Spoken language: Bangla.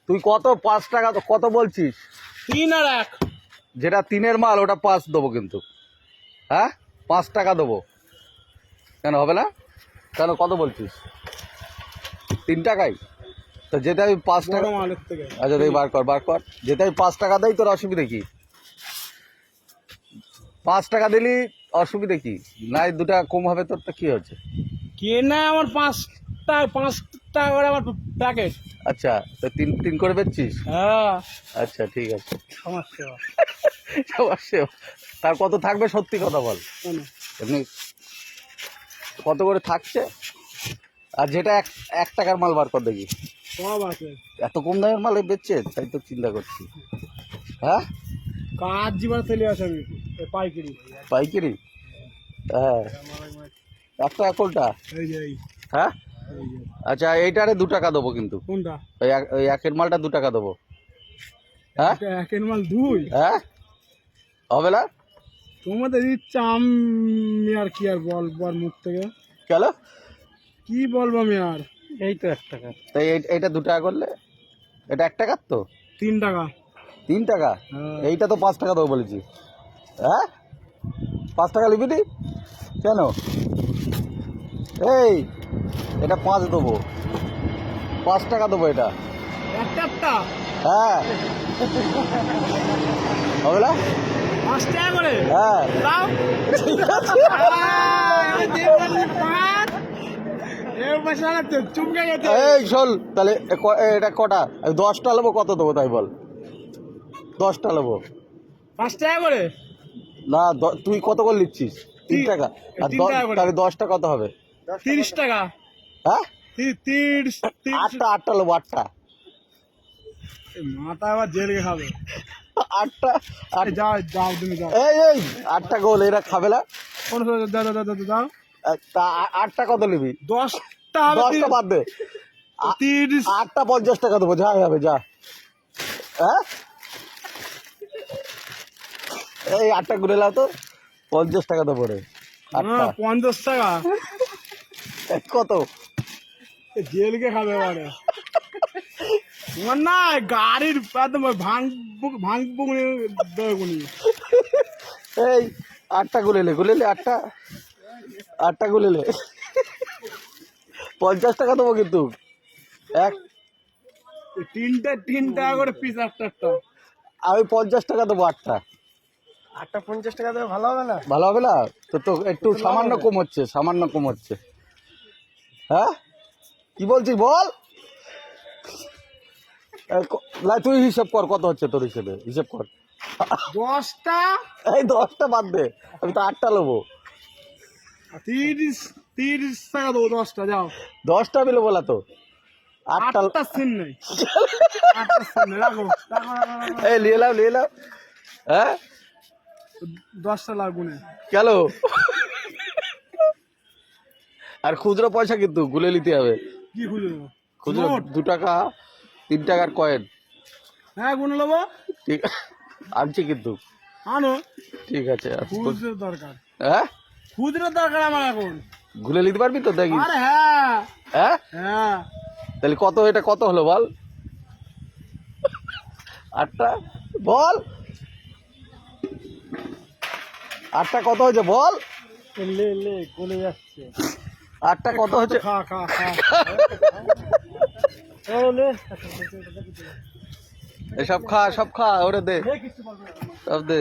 তুই কত 5 টাকা কত বলছিস? 3 আর 1 যেটা 3-এর মাল ওটা 5 দেবো কিন্তু। হ্যাঁ 5 টাকা দেবো। কেন হবে না? কেন কত বলছিস? 3 টাকাই তো যেটা আমি 5 টাকা মালের থেকে। আচ্ছা তুই বার কর যেটা আমি 5 টাকা দেই তোর অসুবিধা কি? 5 টাকা দিলি অসুবিধা কি? নাই 2 টাকা কম হবে তোর তো কি হচ্ছে? কেনা আমার 5 টাকা করে আমার প্যাকেট। আচ্ছা তো 3 করে বেচছিস? হ্যাঁ আচ্ছা ঠিক আছে। সমস্যা সমস্যা তার কত থাকবে সত্যি কথা বল। কেন এমনি কত করে থাকছে? আর যেটা 1 টাকার মাল বার কর দেখি। সব আছে। এত কম দামের মাল বেচছে তাই তো চিন্তা করছি। হ্যাঁ কাজ জীবনে চলে আসে আমি পাইকারি। পাইকারি? হ্যাঁ 1 টাকা কোনটা? এই যে হ্যাঁ আচ্ছা এইটারে 2 টাকা দেবো কিন্তু। কোনটা? ওই একের মালটা 2 টাকা দেবো। হ্যাঁ একের মাল 2? হ্যাঁ হবে না? তোমাদের ইচ্ছা আমি আর কি আর বল মুখ থেকে কেন কি বলবো আমি আর। এই তো 1 টাকা। তাই এইটা 2 টাকা করলে এটা 1 টাকার তো 3 টাকা। 3 টাকা? এইটা তো 5 টাকা দেবো বলেছি। হ্যাঁ 5 টাকা লিখবি তুই কেন? এই এটা 5 দেবো, 5 টাকা দেবো এটা। একটা হ্যাঁ হবে না? 5 টাকা করে হ্যাঁ দাও। চুমকে গেছে। এই শোন তাহলে এটা কটা? আমি 10টা নেবো, কত দেবো তাই বল? 10টা নেবো। 5 টাকা করে না তুই কত করে নিচ্ছিস? 3 টাকা। আর 3 টাকা করে। তাহলে 10টা কত হবে? 30 টাকা। হ্যাঁ 30 8টা নেবো, 8টা। মাথা আবার জেলে খাবে। 8টা যাও তুমি যাও। এই 8টা গোল এরা খাবে না? কোন দাও। তা 8টা কত নিবি? 10টা 10টা বাদ দে। 30 8টা 50 টাকা দেবো, যা হবে যা। হ্যাঁ এই 8টা ঘুরে লাও তো 50 টাকা দেবো রে। 8টা 50 টাকা কত? জেলকে খাবে এবারে। তোমার না গাড়ির একদম ভাঙবো এই 8টা গুলেলে 8টা গুলেলে 50 টাকা দেবো কিন্তু। 3 টাকা করে পিস একটা। আমি 50 টাকা দেবো 8টা। 50 টাকা দেবে ভালো হবে না? ভালো হবে না তো? তো একটু সামান্য কম হচ্ছে। হ্যাঁ কি বলছিস বল? তুই হিসাব কর কত হচ্ছে তোর হিসেব কর। 10টা এই 10টা বাদ দে, আমি তো 8টা নেবো। 30 টাকা দেবো 10টা। যাও 10টা মিলে বলা তো 8টা সিন নেই। 8টা সিন নেই, রাখো। এই নিয়ে নাও। হ্যাঁ 10টা লাগবে না কেন? আর খুচরো পয়সা কিন্তু গুলে নিতে হবে। কি খুঁজে দেবো? খুচরো 2 টাকা 3 টাকার কয়েন। হ্যাঁ গুনে নেবো। ঠিক আনছি কিন্তু। আনো। ঠিক আছে খুচরো দরকার। হ্যাঁ খুচরো দরকার আমার এখন। গুলে নিতে পারবি তো দেখি। আরে হ্যাঁ হ্যাঁ তাহলে এটা কত হলো বল? 8টা বল। 8টা কত হয়েছে বল? গলে যাচ্ছে। 8টা কত হয়েছে? খা এসব খা ওরে দে সব দে।